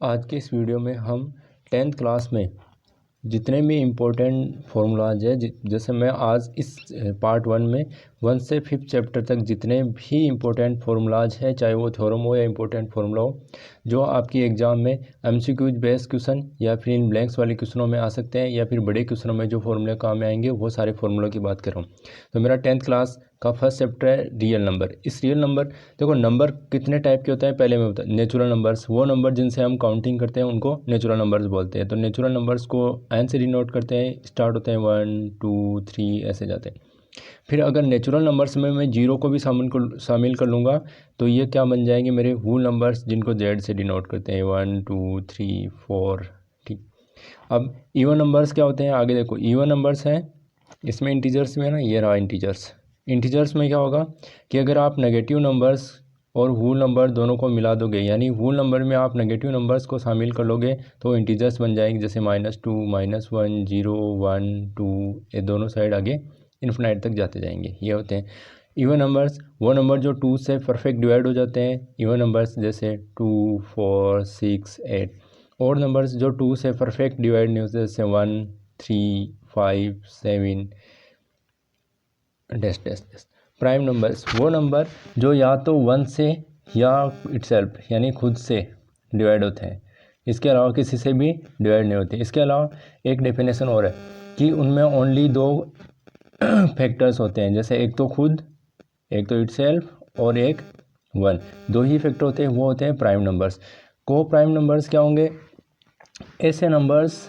आज के इस वीडियो में हम 10th क्लास में जितने भी इम्पोर्टेंट फार्मूलाज है जैसे मैं आज इस पार्ट 1 में 1 से 5th चैप्टर तक जितने भी इम्पोर्टेंट फार्मूलाज है, चाहे वो थ्योरम हो या इम्पोर्टेंट फार्मूला हो, जो आपकी एग्ज़ाम में एमसीक्यूज बेस्ड क्वेश्चन या फिर इन ब्लैंक्स वाले क्वेश्चनों में आ सकते हैं या फिर बड़े क्वेश्चनों में जो फार्मूले काम में आएंगे, वो सारे फार्मूलों की बात कर रहा हूँ। तो मेरा 10th क्लास का फर्स्ट चैप्टर है रियल नंबर। इस रियल नंबर देखो, नंबर कितने टाइप के होते हैं पहले मैं बता। नेचुरल नंबर्स, वो नंबर जिनसे हम काउंटिंग करते हैं उनको नेचुरल नंबर्स बोलते हैं। तो नेचुरल नंबर्स को एन से डिनोट करते हैं, स्टार्ट होते हैं 1 2 3 ऐसे जाते हैं। फिर अगर नेचुरल नंबर्स में मैं जीरो को भी शामिल कर लूँगा तो ये क्या बन जाएंगे मेरे होल नंबर्स, जिनको जेड से डिनोट करते हैं 1 2 3 4। ठीक, अब इवन नंबर्स क्या होते हैं आगे देखो। इवन नंबर्स हैं, इसमें इंटीजर्स में ना, ये रहा इंटीजर्स। इंटीजर्स में क्या होगा कि अगर आप नेगेटिव नंबर्स और होल नंबर दोनों को मिला दोगे, यानी होल नंबर में आप नेगेटिव नंबर्स को शामिल कर लोगे तो इंटीजर्स बन जाएंगे, जैसे -2 -1 0 1 2, ये दोनों साइड आगे इन्फिनाइट तक जाते जाएंगे। ये होते हैं इवन नंबर्स। वो नंबर जो 2 से परफेक्ट डिवाइड हो जाते हैं, इवन नंबर्स, जैसे 2 4 6 8। और नंबर्स जो 2 से परफेक्ट डिवाइड नहीं होते, जैसे 1 3 5 7 dash dash dash. Prime numbers, वो नंबर जो या तो 1 से या इटसेल्फ यानी खुद से डिवाइड होते हैं, इसके अलावा किसी से भी डिवाइड नहीं होते। इसके अलावा एक डेफिनेशन और है कि उनमें ओनली 2 फैक्टर्स होते हैं, जैसे एक तो खुद, एक तो इटसेल्फ और एक 1, 2 ही फैक्टर होते हैं, वो होते हैं प्राइम नंबर्स। को प्राइम नंबर्स क्या होंगे? ऐसे नंबर्स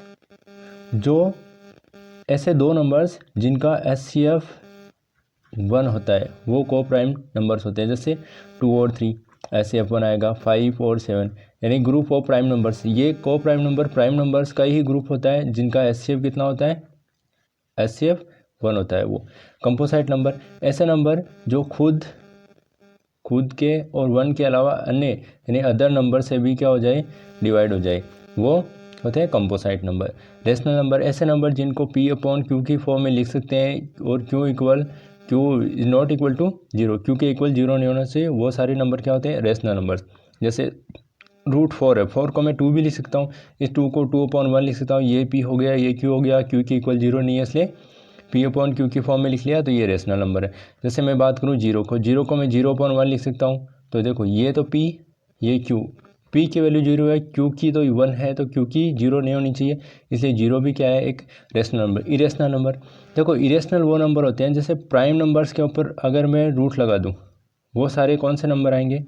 जो, ऐसे 2 नंबर्स जिनका HCF 1 होता है, वो को प्राइम नंबर्स होते हैं। जैसे 2 और 3 HCF 1 आएगा, 5 और 7, यानी ग्रुप ऑफ प्राइम नंबर्स। ये को प्राइम नंबर प्राइम नंबर्स का ही ग्रुप होता है जिनका HCF कितना होता है? HCF 1 होता है वो। कंपोजिट नंबर, ऐसे नंबर जो खुद के और 1 के अलावा अन्य यानी अदर नंबर से भी क्या हो जाए, डिवाइड हो जाए, वो होते हैं कंपोजिट नंबर। रेशनल नंबर, ऐसे नंबर जिनको P/Q की फॉर्म में लिख सकते हैं और Q is not equal to 0, Q के इक्वल 0 नहीं होना चाहिए, वो सारे नंबर क्या होते हैं? Rational numbers. जैसे √4 है, 4 को मैं 2 भी लिख सकता हूँ, इस 2 को 2/1 लिख सकता हूँ, ये P हो गया, ये Q हो गया, Q के इक्वल 0 नहीं है इसलिए P/Q की फॉर्म में लिख लिया, तो ये रेशनल नंबर है। जैसे मैं बात करूँ 0 को मैं 0/1 लिख सकता हूँ, तो देखो ये तो P, ये Q, P की वैल्यू 0 है, Q की तो 1 है, तो Q की 0 नहीं होनी चाहिए, इसलिए 0 भी क्या है? एक रेशनल नंबर। इरेशनल नंबर, देखो इरेशनल वो नंबर होते हैं जैसे प्राइम नंबर्स के ऊपर अगर मैं रूट लगा दूँ, वो सारे कौन से नंबर आएंगे?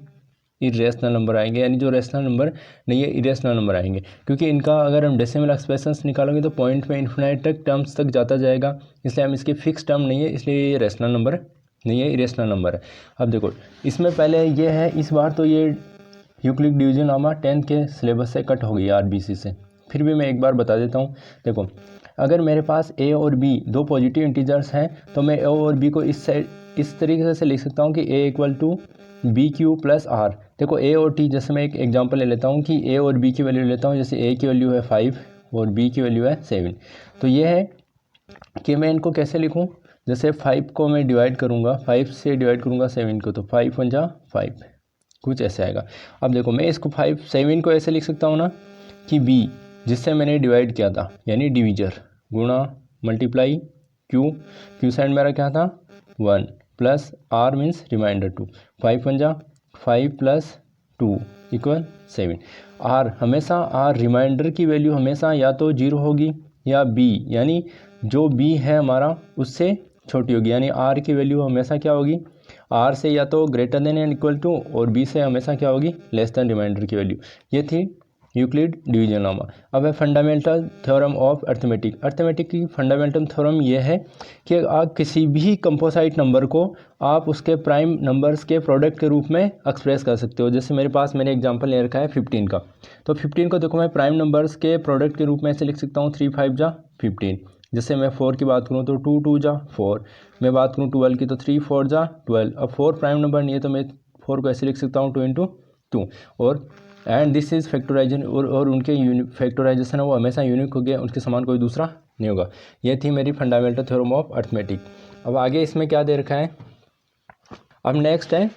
इरेशनल नंबर आएंगे, यानी जो रेशनल नंबर नहीं है, इरेशनल नंबर आएंगे, क्योंकि इनका अगर हम डेसिमल एक्सप्रेशंस निकालेंगे तो पॉइंट में इन्फिनाइट तक टर्म्स तक जाता जाएगा, इसलिए हम इसकी फिक्स टर्म नहीं है, इसलिए ये रेशनल नंबर नहीं है, इरेशनल नंबर है। अब देखो इसमें पहले ये है, इस बार तो ये यूक्लिड डिवीजन नामा 10th के सिलेबस से कट हो गई RBC से, फिर भी मैं एक बार बता देता हूँ। देखो अगर मेरे पास A और B 2 पॉजिटिव इंटीजर्स हैं तो मैं A और B को इस तरीके से लिख सकता हूँ कि A equal to BQ plus R। देखो A और T, जैसे मैं एक एग्जांपल ले लेता हूँ कि A और B की वैल्यू लेता हूँ, जैसे A की वैल्यू है 5 और B की वैल्यू है 7। तो ये है कि मैं इनको कैसे लिखूँ, जैसे 5 को मैं डिवाइड करूँगा, 5 से डिवाइड करूँगा 7 को, तो 5 1 जा 5, कुछ ऐसे आएगा। अब देखो मैं इसको 7 को ऐसे लिख सकता हूँ ना कि B जिससे मैंने डिवाइड किया था, यानी डिवीजर, गुणा मल्टीप्लाई Q साइड मेरा क्या था 1, प्लस R मीन्स रिमाइंडर 2, 5 1 जा 5 प्लस 2 इक्वल 7। R हमेशा, R रिमाइंडर की वैल्यू हमेशा या तो 0 होगी या B, यानी जो B है हमारा उससे छोटी होगी, यानी R की वैल्यू हमेशा क्या होगी? R से या तो greater than and equal to, और B से हमेशा क्या होगी? लेस देन रिमाइंडर की वैल्यू। ये थी यूक्लिड डिवीजन नामा। अब है fundamental theorem of arithmetic. Arithmetic की फंडामेंटल थ्योरम ये है कि आप किसी भी कंपोजिट नंबर को आप उसके प्राइम नंबर्स के प्रोडक्ट के रूप में एक्सप्रेस कर सकते हो। जैसे मेरे पास मैंने एग्जांपल ले रखा है 15 का, तो 15 को देखो मैं प्राइम नंबर्स के प्रोडक्ट के रूप में ऐसे लिख सकता हूँ 3 5 जा 15। जैसे मैं 4 की बात करूँ तो 2 2 जा 4, मैं बात करूँ 12 की तो 3 4 जा 12। अब 4 प्राइम नंबर नहीं है तो मैं 4 को ऐसे लिख सकता हूँ 2 × 2, और एंड दिस इज़ फैक्टराइजेशन, और उनके फैक्टराइजेशन है वो हमेशा यूनिक हो गया, उनके समान कोई दूसरा नहीं होगा। ये थी मेरी फंडामेंटल थ्योरम ऑफ अर्थमेटिक। अब आगे इसमें क्या दे रखा है, अब नेक्स्ट है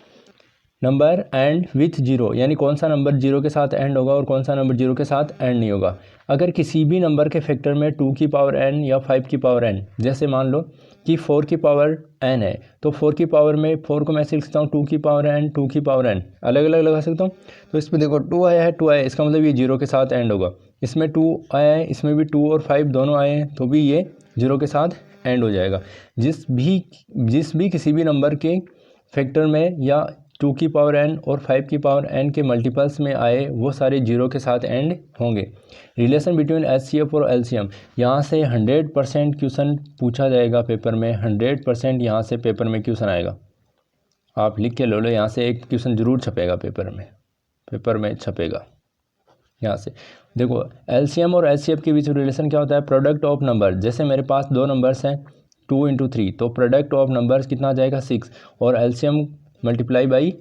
नंबर एंड विथ जीरो, यानी कौन सा नंबर जीरो के साथ एंड होगा और कौन सा नंबर जीरो के साथ एंड नहीं होगा। अगर किसी भी नंबर के फैक्टर में 2 की पावर n या 5 की पावर n, जैसे मान लो कि 4 की पावर n है, तो 4 की पावर में 4 को मैं ऐसे लिख सकता हूँ 2 की पावर n, 2 की पावर n अलग अलग लगा सकता हूँ। तो इसमें देखो 2 आया है, 2 आया है, इसका मतलब ये जीरो के साथ एंड होगा। इसमें 2 आया है, इसमें भी 2 और 5 दोनों आए हैं, तो भी ये जीरो के साथ एंड हो जाएगा। जिस भी किसी भी नंबर के फैक्टर में या 2 की पावर n और 5 की पावर n के मल्टीपल्स में आए वो सारे जीरो के साथ एंड होंगे। रिलेशन बिटवीन HCF और LCM, यहाँ से 100% क्वेश्चन पूछा जाएगा पेपर में, 100% यहाँ से पेपर में क्वेश्चन आएगा। आप लिख के लो, यहाँ से एक क्वेश्चन जरूर छपेगा पेपर में छपेगा। यहाँ से देखो LCM और HCF के बीच रिलेशन क्या होता है, प्रोडक्ट ऑफ नंबर। जैसे मेरे पास दो नंबर्स हैं 2 × 3, तो प्रोडक्ट ऑफ नंबर्स कितना आ जाएगा 6, और LCM multiply by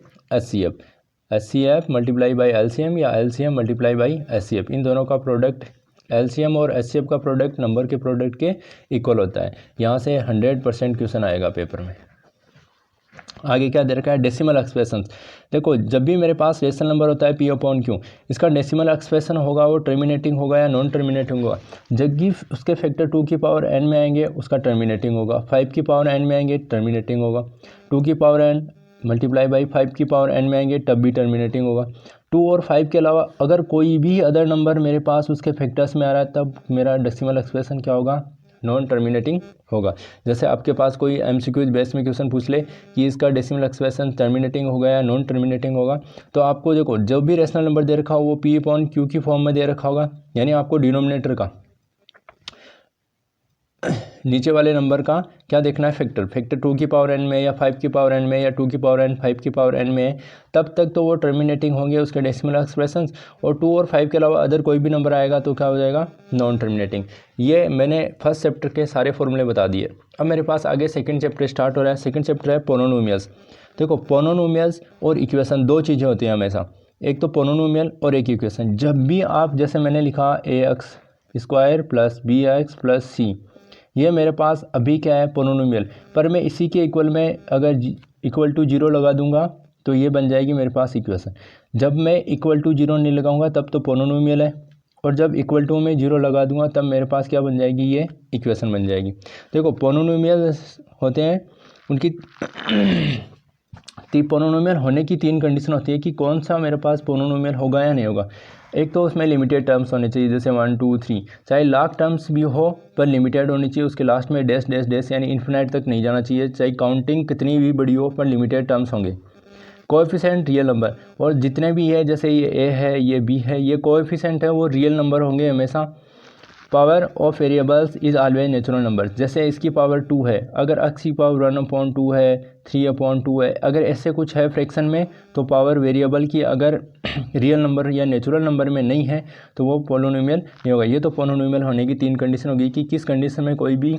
HCF multiply by LCM या LCM मल्टीप्लाई बाई HCF, इन दोनों का प्रोडक्ट LCM और HCF का प्रोडक्ट नंबर के प्रोडक्ट के इक्वल होता है। यहाँ से 100% क्वेश्चन आएगा पेपर में। आगे क्या दे रखा है, डेसिमल एक्सप्रेशंस। देखो जब भी मेरे पास रेशनल नंबर होता है P/Q, इसका डेसिमल एक्सप्रेशन होगा वो टर्मिनेटिंग होगा या नॉन टर्मिनेटिंग होगा। जब भी उसके फैक्टर 2 की पावर n में आएंगे उसका टर्मिनेटिंग होगा, 5 की पावर n में आएंगे टर्मिनेटिंग होगा, 2 की पावर n मल्टीप्लाई बाई 5 की पावर n में आएंगे तब भी टर्मिनेटिंग होगा। 2 और 5 के अलावा अगर कोई भी अदर नंबर मेरे पास उसके फैक्टर्स में आ रहा है तब मेरा डेसिमल एक्सप्रेशन क्या होगा, नॉन टर्मिनेटिंग होगा। जैसे आपके पास कोई MCQ बेस में क्वेश्चन पूछ ले कि इसका डेसिमल एक्सप्रेशन टर्मिनेटिंग होगा या नॉन टर्मिनेटिंग होगा, तो आपको देखो जब भी रेशनल नंबर दे रखा हो वो P/Q की फॉर्म में दे रखा होगा, यानी आपको डिनोमिनेटर का नीचे वाले नंबर का क्या देखना है, फैक्टर 2 की पावर n में या 5 की पावर n में या 2 की पावर n 5 की पावर n में, तब तक तो वो टर्मिनेटिंग होंगे उसके डेसिमल एक्सप्रेशंस, और 2 और 5 के अलावा अदर कोई भी नंबर आएगा तो क्या हो जाएगा, नॉन टर्मिनेटिंग। ये मैंने फर्स्ट चैप्टर के सारे फॉर्मूले बता दिए। अब मेरे पास आगे सेकंड चैप्टर स्टार्ट हो रहा है। सेकंड चैप्टर है पोलिनोमियल्स। देखो पोलिनोमियल्स और इक्वेशन दो चीज़ें होती हैं हमेशा, एक तो पोलिनोमियल और एक इक्वेशन। जब भी आप, जैसे मैंने लिखा ax² + bx + c, ये मेरे पास अभी क्या है, पोलिनोमियल, पर मैं इसी के इक्वल में अगर इक्वल टू 0 लगा दूंगा तो ये बन जाएगी मेरे पास इक्वेशन। जब मैं इक्वल टू 0 नहीं लगाऊंगा तब तो पोलिनोमियल है, और जब इक्वल टू में 0 लगा दूंगा तब मेरे पास क्या बन जाएगी, ये इक्वेशन बन जाएगी। देखो पोलिनोमियल होते हैं उनकी पोलिनोमियल होने की 3 कंडीशन होती है कि कौन सा मेरे पास पोलिनोमियल होगा या नहीं होगा। एक तो उसमें लिमिटेड टर्म्स होने चाहिए, जैसे 1 2 3, चाहे लाख टर्म्स भी हो पर लिमिटेड होनी चाहिए, उसके लास्ट में डैश डैश डैश यानी इन्फिनाइट तक नहीं जाना चाहिए, चाहे काउंटिंग कितनी भी बड़ी हो पर लिमिटेड टर्म्स होंगे। कोएफिशिएंट रियल नंबर, और जितने भी है जैसे ये ए है ये बी है ये कोएफिशिएंट है वो रियल नंबर होंगे हमेशा। Power of variables is always natural number, जैसे इसकी पावर 2 है, अगर x की पावर 1/2 है, 3/2 है, अगर ऐसे कुछ है फ्रैक्शन में तो पावर वेरिएबल की अगर रियल नंबर या नेचुरल नंबर में नहीं है तो वो पोलिनोमियल नहीं होगा। ये तो पोलिनोमियल होने की 3 कंडीशन होगी कि किस कंडीशन में कोई भी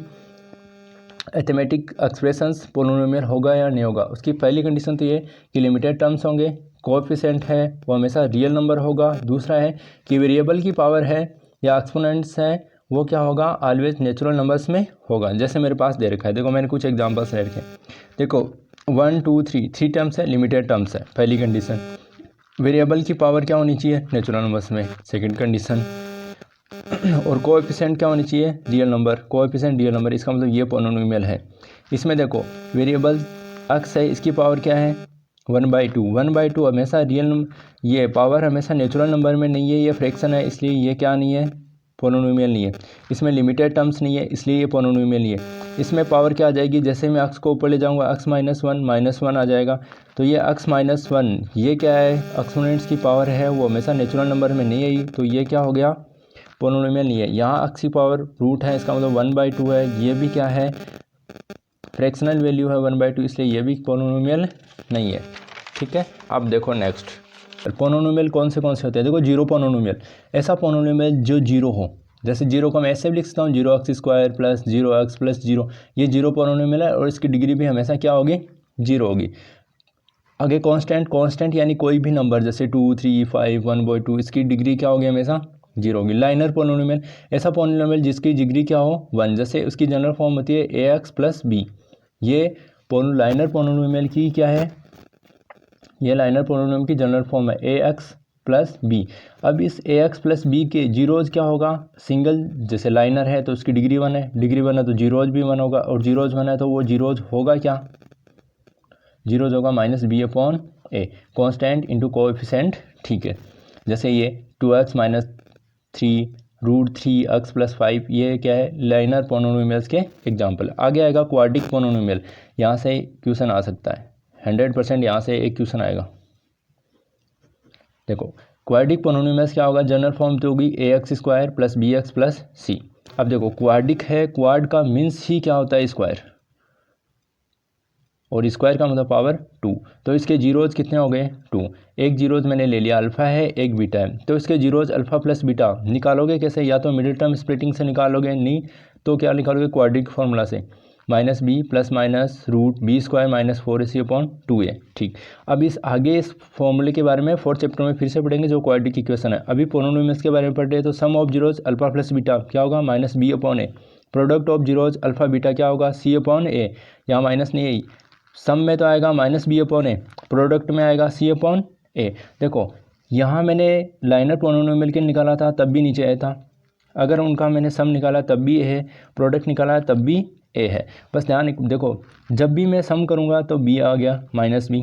अरिथमेटिक एक्सप्रेशंस पोलिनोमियल होगा या नहीं होगा। उसकी पहली कंडीशन तो ये कि लिमिटेड टर्म्स होंगे, कोएफिशिएंट है वो हमेशा रियल नंबर होगा, दूसरा है कि वेरिएबल की पावर है या एक्सपोनेंट्स है वो क्या होगा, ऑलवेज नेचुरल नंबर्स में होगा। जैसे मेरे पास दे रखा है, देखो मैंने कुछ एग्जांपल्स ले रखे हैं। देखो 1 2 3 टर्म्स है, लिमिटेड टर्म्स है, पहली कंडीशन। वेरिएबल की पावर क्या होनी चाहिए, नेचुरल नंबर्स में, सेकंड कंडीशन। और कोएफिशिएंट क्या होनी चाहिए, real number, coefficient real number, इसका मतलब ये पोलिनोमियल है। इसमें देखो वेरिएबल x है, इसकी पावर क्या है 1/2, 1/2 हमेशा रियल नंबर, ये पावर हमेशा नेचुरल नंबर में नहीं है, ये फ्रैक्शन है इसलिए ये क्या नहीं है, पोलिनोमियल नहीं है। इसमें लिमिटेड टर्म्स नहीं है इसलिए ये पोलिनोमियल नहीं है। इसमें पावर क्या आ जाएगी, जैसे मैं x को ऊपर ले जाऊंगा x - 1 आ जाएगा, तो ये x - 1 ये क्या है, एक्सपोनेंट्स की पावर है वो हमेशा नेचुरल नंबर में नहीं आई, तो ये क्या हो गया, पोलिनोमियल नहीं है। यहाँ x की पावर रूट है, इसका मतलब 1/2 है, ये भी क्या है, फ्रैक्शनल वैल्यू है 1/2, इसलिए ये भी पोलिनोमियल नहीं है। ठीक है, अब देखो नेक्स्ट पोलिनोमियल कौन से होते हैं। देखो जीरो पोलिनोमियल, ऐसा पोलिनोमियल जो जीरो हो, जैसे जीरो को मैं ऐसे भी लिख सकता हूँ 0x² + 0x + 0, ये जीरो पोलिनोमियल है और इसकी डिग्री भी हमेशा क्या होगी, 0 होगी। आगे कांस्टेंट यानी कोई भी नंबर जैसे 2 3 5 1/2, इसकी डिग्री क्या होगी, हमेशा 0 होगी। लाइनर पोलिनोमियल, ऐसा पोलिनोमियल जिसकी डिग्री क्या हो 1, जैसे उसकी जनरल फॉर्म होती है ax + b, ये लाइनर पोलिनोमियल की क्या है, ये लाइनर पोलिनोमियल की जनरल फॉर्म है ए एक्स प्लस बी। अब इस ए एक्स प्लस बी के जीरोज क्या होगा, सिंगल जैसे लाइनर है तो उसकी डिग्री 1 है, डिग्री 1 है तो जीरोज भी 1 होगा, और जीरोज 1 है तो वो जीरोज होगा क्या, जीरोज होगा माइनस बी अपॉन ए, कॉन्स्टेंट इंटू कोएफिशिएंट। ठीक है, जैसे ये 2x minus 3 root 3x plus 5, ये क्या है, लाइनर पोलिनोमियल्स के एग्जाम्पल। आगे आएगा क्वाड्रिक पोलिनोमियल, यहाँ से क्वेश्चन आ सकता है 100%, यहाँ से एक क्वेश्चन आएगा। देखो क्वाड्रिक पोलिनोमियल्स क्या होगा, जनरल फॉर्म तो होगी A X square plus B X plus C. अब देखो क्वाड्रिक है, क्वाड का मीन्स ही क्या होता है, स्क्वायर, और स्क्वायर का मतलब पावर 2, तो इसके जीरोज कितने हो गए 2। एक जीरोज मैंने ले लिया, अल्फ़ा है एक बीटा है, तो इसके जीरोज अल्फ़ा प्लस बीटा निकालोगे कैसे, या तो मिडिल टर्म स्प्लिटिंग से निकालोगे, नहीं तो क्या निकालोगे क्वाड्रिक फार्मूला से, minus b plus minus root b square minus 4ac upon 2a। ठीक, अब इस आगे इस फॉर्मूले के बारे में 4th चैप्टर में फिर से पढ़ेंगे जो क्वाड्रिक इक्वेशन है। अभी पोलिनोमियल्स के बारे में पढ़ रहे हैं, तो sum of zeros alpha plus beta क्या होगा, minus B upon A, product of zeros alpha beta क्या होगा, सी अपॉन ए, यहाँ माइनस नहीं है, सम में तो आएगा minus B upon A, product में आएगा सी अपॉन ए। देखो यहाँ मैंने लाइनर पोलिनोमियल के निकाला था तब भी नीचे ए था, अगर उनका मैंने सम निकाला तब भी ए है, प्रोडक्ट निकाला तब भी ए है। बस ध्यान देखो, जब भी मैं सम करूँगा तो बी आ गया माइनस बी,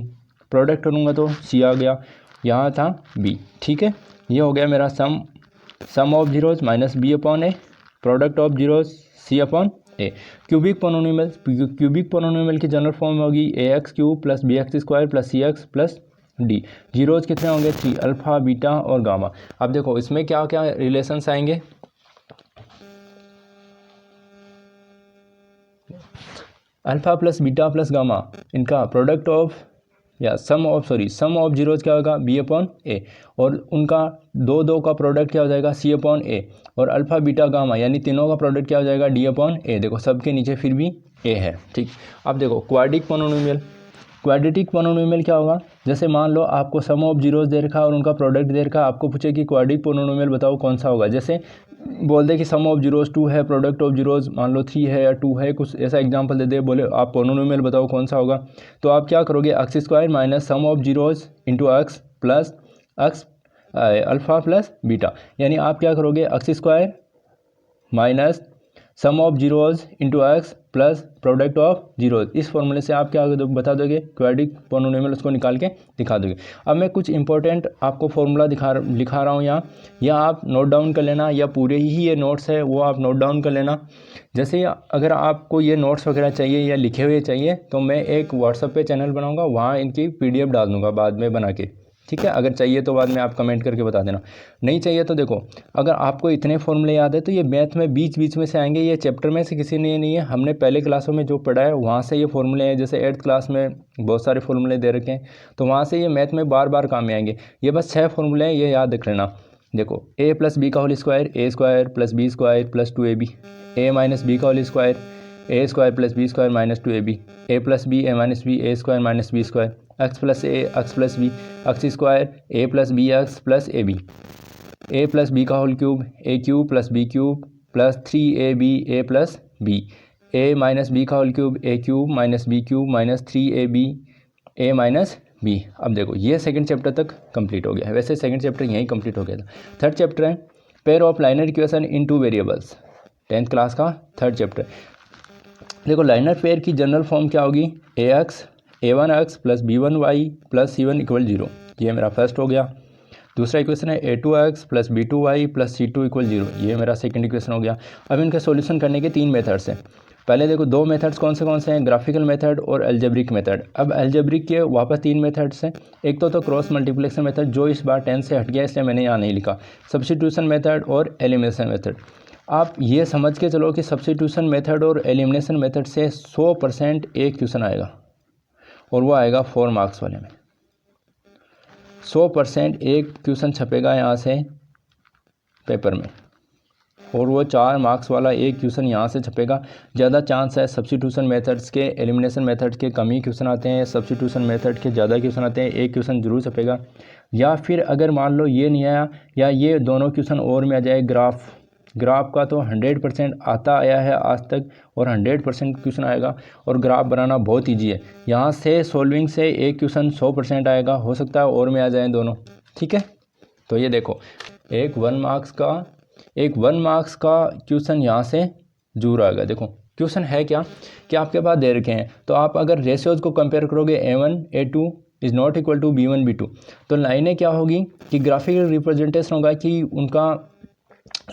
प्रोडक्ट करूँगा तो सी आ गया, यहाँ था बी। ठीक है, ये हो गया मेरा sum of zeros minus B upon A, product of zeros C upon A. Cubic polynomial की जनरल फॉर्म होगी A X cube plus B X square plus C X plus D. Zeros कितने होंगे 3, अल्फा बीटा और gamma. अब देखो इसमें क्या क्या रिलेशंस आएंगे, alpha plus beta plus gamma, इनका प्रोडक्ट ऑफ या सम ऑफ जीरोज क्या होगा बी अपॉन ए, और उनका दो का प्रोडक्ट क्या हो जाएगा सी अपॉन ए, और अल्फा बीटा गामा यानी तीनों का प्रोडक्ट क्या हो जाएगा डी अपॉन ए। देखो सबके नीचे फिर भी ए है। ठीक, अब देखो क्वाड्रेटिक पोलिनोमियल क्या होगा, जैसे मान लो आपको सम ऑफ जीरोज दे रखा और उनका प्रोडक्ट दे रखा, आपको पूछे कि क्वाड्रेटिक पोलिनोमियल बताओ कौन सा होगा, जैसे बोल दे कि सम ऑफ जीरोज 2 है, प्रोडक्ट ऑफ जीरोज मान लो 3 है या 2 है, कुछ ऐसा एग्जांपल दे दे, बोले आप पोलिनोमियल बताओ कौन सा होगा, तो आप क्या करोगे, x square minus sum of zeros into x plus x alpha plus beta, यानी आप क्या करोगे x square minus sum of zeros into x plus product of zeros, इस फॉर्मूले से आप क्या बता दोगे क्वाड्रिक पोलिनोमियल, उसको निकाल के दिखा दोगे। अब मैं कुछ इंपॉर्टेंट आपको फॉर्मूला लिखा रहा हूँ यहाँ, या आप नोट डाउन कर लेना, या पूरे ही ये नोट्स है वो आप नोट डाउन कर लेना। जैसे अगर आपको ये नोट्स वगैरह चाहिए या लिखे हुए चाहिए तो मैं एक व्हाट्सएप पे चैनल बनाऊँगा, वहाँ इनकी PDF डाल दूँगा बाद में बना के। ठीक है, अगर चाहिए तो बाद में आप कमेंट करके बता देना, नहीं चाहिए तो देखो अगर आपको इतने फॉर्मूले याद है तो ये मैथ में बीच बीच में से आएंगे, ये चैप्टर में से किसी ने नहीं है, हमने पहले क्लासों में जो पढ़ा है वहाँ से ये फॉर्मूले हैं, जैसे 8th क्लास में बहुत सारे फॉर्मूले दे रखे हैं, तो वहाँ से ये मैथ में बार बार काम में आएंगे। ये बस 6 फॉर्मूले हैं, ये याद रख लेना। देखो ए प्लस बी का whole square, A square plus B square plus 2ab, A minus B का whole square, A square plus B square minus 2ab, A plus B A minus B A square minus B square, X plus A X plus B X square, A plus B X plus A B, A plus B का whole cube, A cube plus B cube plus 3ab A plus B, A minus B का whole cube, A cube minus B cube minus 3ab A minus B. अब देखो ये second chapter तक complete हो गया है, वैसे सेकंड चैप्टर यहीं कंप्लीट हो गया था। थर्ड चैप्टर है pair of linear equation in 2 variables, 10th class का थर्ड चैप्टर। देखो लाइनर पेयर की जनरल फॉर्म क्या होगी, A X a1x plus b1y plus c1 equal 0, ये मेरा फर्स्ट हो गया। दूसरा इक्वेशन है a2x plus b2y plus c2 equal 0, ये मेरा सेकंड इक्वेशन हो गया। अब इनका सॉल्यूशन करने के 3 मेथड्स हैं। पहले देखो 2 मेथड्स कौन से हैं, ग्राफिकल मेथड और एल्जेब्रिक मेथड। अब एल्जेब्रिक के वापस 3 मेथड्स हैं, एक तो क्रॉस मल्टीप्लिकेशन मेथड जो इस बार 10 से हट गया इसलिए मैंने यहाँ नहीं लिखा, सब्स्टिट्यूशन मेथड और एलिमिनेशन मेथड। आप ये समझ के चलो कि सब्स्टिट्यूशन मेथड और एलिमिनेशन मेथड से 100% एक क्वेश्चन आएगा, और वो आएगा 4 मार्क्स वाले में। 100% एक क्वेश्चन छपेगा यहाँ से पेपर में, और वो 4 मार्क्स वाला एक क्वेश्चन यहाँ से छपेगा। ज़्यादा चांस है सब्स्टिट्यूशन मेथड्स के, एलिमिनेशन मेथड के कम ही क्वेश्चन आते हैं, सब्स्टिट्यूशन मेथड के ज़्यादा क्वेश्चन आते हैं, एक क्वेश्चन जरूर छपेगा। या फिर अगर मान लो ये नहीं आया या ये दोनों क्वेश्चन और में आ जाए, ग्राफ ग्राफ का तो 100% आता आया है आज तक और 100% क्वेश्चन आएगा और ग्राफ बनाना बहुत ईजी है। यहाँ से सॉल्विंग से एक क्वेश्चन 100% आएगा, हो सकता है और में आ जाए दोनों, ठीक है। तो ये देखो एक 1 मार्क्स का क्वेश्चन यहाँ से जरूर आएगा। देखो क्वेश्चन है क्या कि आपके पास दे रखे हैं, तो आप अगर रेशियोज को कंपेयर करोगे A1 A2 is not equal to B1 B2, तो लाइनें क्या होगी कि ग्राफिकल रिप्रेजेंटेशन होगा कि उनका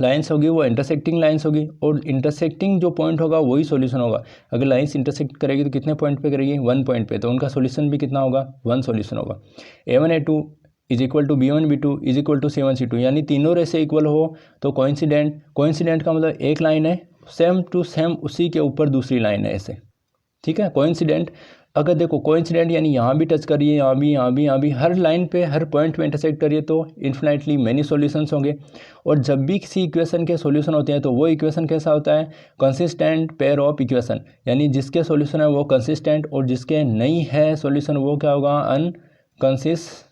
लाइन्स होगी वो इंटरसेक्टिंग लाइन्स होगी और इंटरसेक्टिंग जो पॉइंट होगा वही सॉल्यूशन होगा। अगर लाइन्स इंटरसेक्ट करेगी तो कितने पॉइंट पे करेगी, 1 पॉइंट पे, तो उनका सॉल्यूशन भी कितना होगा, 1 सॉल्यूशन होगा। A1 A2 is equal to B1 B2 is equal to C1 C2, यानी तीनों रेसे इक्वल हो तो कोइंसिडेंट का मतलब एक लाइन है सेम टू सेम उसी के ऊपर दूसरी लाइन है ऐसे, ठीक है। कोइंसिडेंट अगर देखो कोइंसिडेंट यानी यहाँ भी टच करिए, यहाँ भी हर लाइन पे हर पॉइंट पे इंटरसेक्ट करिए तो इन्फिनाइटली मैनी सॉल्यूशंस होंगे। और जब भी किसी इक्वेशन के सॉल्यूशन होते हैं तो वो इक्वेशन कैसा होता है, कंसिस्टेंट पेयर ऑफ इक्वेशन, यानी जिसके सॉल्यूशन है वो कंसिस्टेंट और जिसके नहीं है सॉल्यूशन वो क्या होगा, inconsistent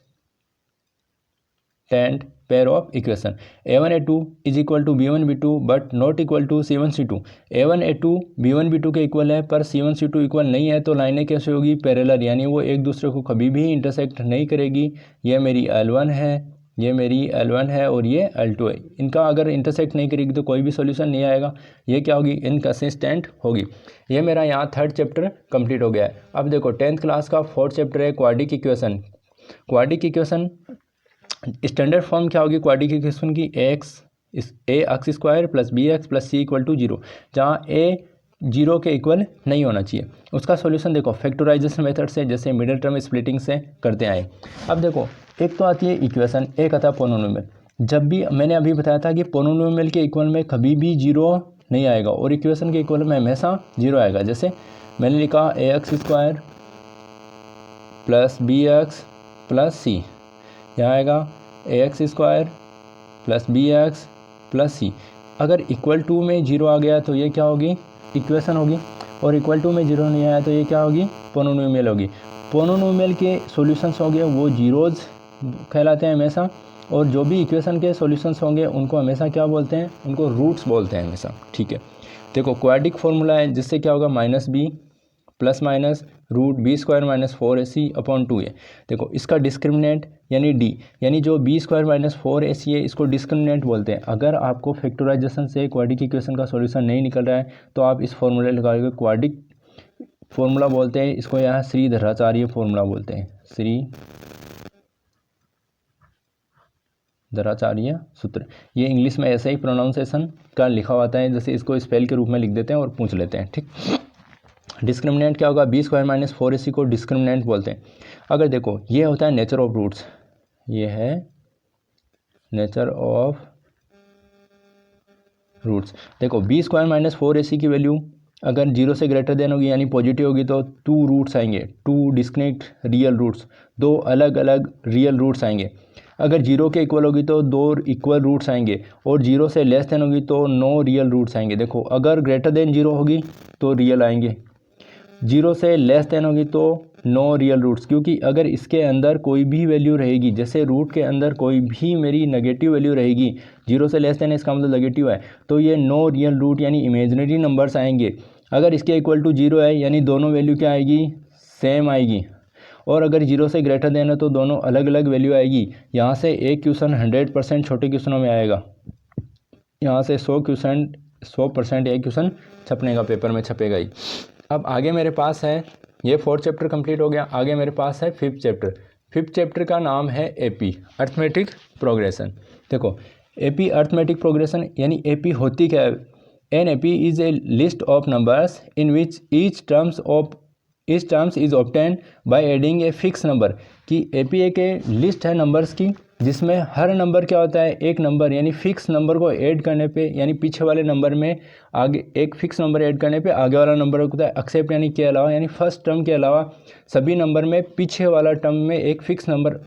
pair of equation. A1 A2 is equal to B1 B2 but not equal to C1 C2। A1 A2 B1 B2 के इक्वल है पर C1 C2 इक्वल नहीं है, तो लाइनें कैसे होगी, पैरेलल, यानी वो एक दूसरे को कभी भी इंटरसेक्ट नहीं करेगी। ये मेरी L1 है, ये मेरी L1 है और ये L2 है, इनका अगर इंटरसेक्ट नहीं करेगी तो कोई भी सॉल्यूशन नहीं आएगा, ये क्या होगी, इनकंसिस्टेंट होगी। ये मेरा यहाँ 3rd चैप्टर कंप्लीट हो गया है। अब देखो 10th क्लास का 4th चैप्टर है quadric equation. Quadric equation standard form क्या होगी क्वाड्रिक इक्वेशन की, A X square plus B X plus C equal to 0, जहाँ ए 0 के इक्वल नहीं होना चाहिए। उसका सॉल्यूशन देखो फैक्टराइजेशन मेथड से, जैसे मिडिल टर्म स्प्लिटिंग से करते आए। अब देखो एक तो आती है इक्वेशन, एक आता है पोनोनोमियल। जब भी मैंने अभी बताया था कि पोनोनोमियल के इक्वल में कभी भी 0 नहीं आएगा और इक्वेशन के इक्वल में हमेशा 0 आएगा। जैसे मैंने लिखा A X square plus B X plus C, यहाँ आएगा A X square plus B X plus C. अगर इक्वल टू में 0 आ गया तो ये क्या होगी, इक्वेशन होगी, और इक्वल टू में 0 नहीं आया तो ये क्या होगी, पोनोनोमियल होगी। पोनोनोमियल के सॉल्यूशंस होंगे वो जीरोज कहलाते हैं हमेशा, और जो भी इक्वेशन के सॉल्यूशंस होंगे उनको हमेशा क्या बोलते हैं, उनको रूट्स बोलते हैं हमेशा, ठीक है। देखो क्वाड्रिक फॉर्मूला है जिससे क्या होगा, minus b plus minus root b square minus 4ac upon 2a। देखो इसका डिस्क्रिमिनेंट यानी d, यानी जो बी स्क्वायर माइनस 4ac है इसको डिस्क्रिमिनेंट बोलते हैं। अगर आपको फैक्टराइजेशन से क्वाड्रिक इक्वेशन का सॉल्यूशन नहीं निकल रहा है तो आप इस फॉर्मूले लगाओगे, क्वाड्रिक फॉर्मूला बोलते हैं इसको, यहाँ श्रीधराचार्य फॉर्मूला बोलते हैं, श्रीधराचार्य सूत्र। ये इंग्लिश में ऐसे ही प्रोनाउंसिएशन का लिखा होता है, जैसे इसको स्पेल के रूप में लिख देते हैं और पूछ लेते हैं, ठीक। डिस्क्रिमिनेंट क्या होगा, बी स्क्वायर माइनस 4ac को डिस्क्रिमिनेंट बोलते हैं। अगर देखो ये होता है नेचर ऑफ रूट्स, ये है नेचर ऑफ रूट्स। देखो बी स्क्वायर माइनस 4ac की वैल्यू अगर 0 से ग्रेटर देन होगी यानी पॉजिटिव होगी तो 2 रूट्स आएंगे, 2 डिस्क्रिमिनेंट रियल रूट्स, 2 अलग अलग रियल रूट्स आएंगे। अगर 0 के इक्वल होगी तो 2 इक्वल रूट्स आएंगे, और 0 से लेस देन होगी तो 9 रियल रूट्स आएंगे। देखो अगर ग्रेटर देन 0 होगी तो रियल आएंगे, 0 से लेस देन होगी तो 9 रियल रूट्स, क्योंकि अगर इसके अंदर कोई भी वैल्यू रहेगी, जैसे रूट के अंदर कोई भी मेरी नेगेटिव वैल्यू रहेगी, 0 से लेस देन इसका मतलब नेगेटिव है, तो ये 9 रियल रूट यानी इमेजिनरी नंबर्स आएंगे। अगर इसके इक्वल टू 0 है यानी दोनों वैल्यू क्या आएगी, सेम आएगी, और अगर 0 से ग्रेटर देन है तो दोनों अलग अलग वैल्यू आएगी। यहाँ से एक क्वेश्चन 100% छोटे क्वेश्चनों में आएगा, यहाँ से 100% एक क्वेश्चन छपने का, पेपर में छपेगा ही। अब आगे मेरे पास है, ये 4th चैप्टर कंप्लीट हो गया, आगे मेरे पास है 5th चैप्टर। 5th चैप्टर का नाम है एपी, अर्थमेटिक प्रोग्रेशन। देखो एपी अर्थमेटिक प्रोग्रेशन यानी एपी होती क्या है, an AP is a list of numbers in which each terms is obtain by adding a fix number. कि एपी एक लिस्ट है नंबर्स की जिसमें हर नंबर क्या होता है, एक नंबर यानी फिक्स नंबर को ऐड करने पे, यानी पीछे वाले नंबर में आगे एक फिक्स नंबर ऐड करने पे आगे वाला नंबर होता है एक्सेप्ट, यानी के अलावा, यानी फर्स्ट टर्म के अलावा सभी नंबर में पीछे वाला टर्म में एक फिक्स नंबर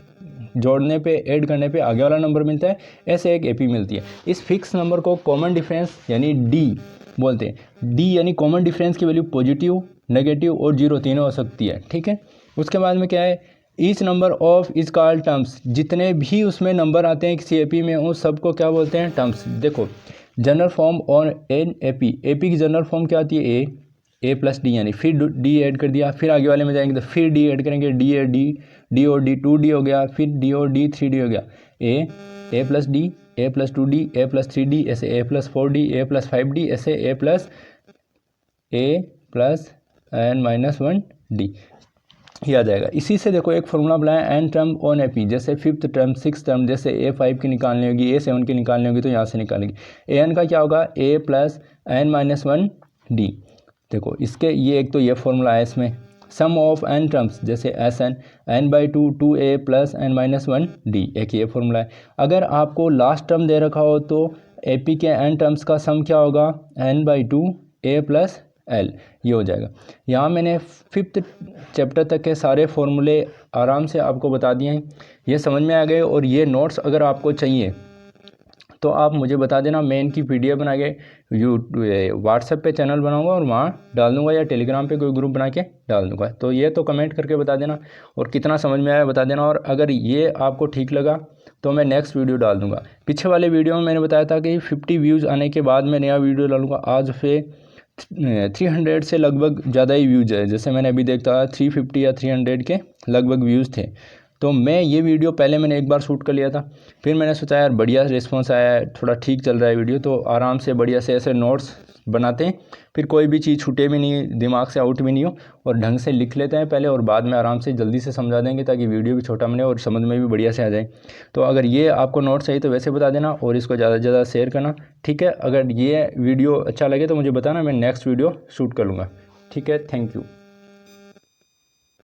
जोड़ने पे ऐड करने पे आगे वाला नंबर मिलता है, ऐसे एक एपी मिलती है। इस फिक्स नंबर को कॉमन डिफरेंस यानी डी बोलते हैं। डी यानी कॉमन डिफरेंस की वैल्यू पॉजिटिव, नेगेटिव और 0 तीनों हो सकती है, ठीक है। उसके बाद में क्या है, each number of is called terms, जितने भी उसमें नंबर आते हैं किसी एपी में उन सबको क्या बोलते हैं, टर्म्स। देखो जनरल फॉर्म और एन एपी की जनरल फॉर्म क्या आती है, ए प्लस डी, यानी फिर डी ऐड कर दिया, फिर आगे वाले में जाएंगे तो फिर डी ऐड करेंगे, डी और डी और डी 2D हो गया, फिर डी और डी 3D हो गया, ए प्लस डी, ए प्लस 2D, ए प्लस 3D, ऐसे ए प्लस 4D, ए प्लस 5D, ऐसे ए प्लस n माइनस 1D ये आ जाएगा। इसी से देखो एक फॉर्मूला बनाया एन टर्म ऑन एपी, जैसे फिफ्थ टर्म, सिक्स टर्म, जैसे A5 की निकालनी होगी, A7 की निकालनी होगी तो यहाँ से निकालेंगे। an का क्या होगा, a plus n minus 1D। देखो इसके ये एक तो ये फॉर्मूला है इसमें। सम ऑफ n टर्म्स जैसे Sn n/2 2a plus n minus 1D, एक ये फॉर्मूला है। अगर आपको लास्ट टर्म दे रखा हो तो AP के n टर्म्स का सम क्या होगा, n/2 a प्लस L, ये हो जाएगा। यहाँ मैंने फिफ्थ चैप्टर तक के सारे फॉर्मूले आराम से आपको बता दिए हैं, ये समझ में आ गए। और ये नोट्स अगर आपको चाहिए तो आप मुझे बता देना, मैं इनकी PDF बना के व्हाट्सएप पे चैनल बनाऊंगा और वहाँ डाल दूंगा, या टेलीग्राम पे कोई ग्रुप बना के डाल दूंगा। तो ये तो कमेंट करके बता देना, और कितना समझ में आया बता देना। और अगर ये आपको ठीक लगा तो मैं नेक्स्ट वीडियो डाल दूंगा। पीछे वाले वीडियो में मैंने बताया था कि 50 व्यूज़ आने के बाद मैं नया वीडियो डालूँगा। आज पे 300 से लगभग ज़्यादा ही व्यूज़ है, जैसे मैंने अभी देखा 350 या 300 के लगभग व्यूज़ थे। तो मैं ये वीडियो पहले मैंने एक बार शूट कर लिया था, फिर मैंने सोचा यार बढ़िया रिस्पांस आया है, थोड़ा ठीक चल रहा है वीडियो, तो आराम से बढ़िया से ऐसे नोट्स बनाते हैं, फिर कोई भी चीज़ छूटे भी नहीं, दिमाग से आउट भी नहीं हो, और ढंग से लिख लेते हैं पहले, और बाद में आराम से जल्दी से समझा देंगे ताकि वीडियो भी छोटा बने और समझ में भी बढ़िया से आ जाए। तो अगर ये आपको नोट्स चाहिए तो वैसे बता देना, और इसको ज़्यादा से ज़्यादा शेयर करना, ठीक है। अगर ये वीडियो अच्छा लगे तो मुझे बताना, मैं नेक्स्ट वीडियो शूट कर लूँगा, ठीक है। Thank you.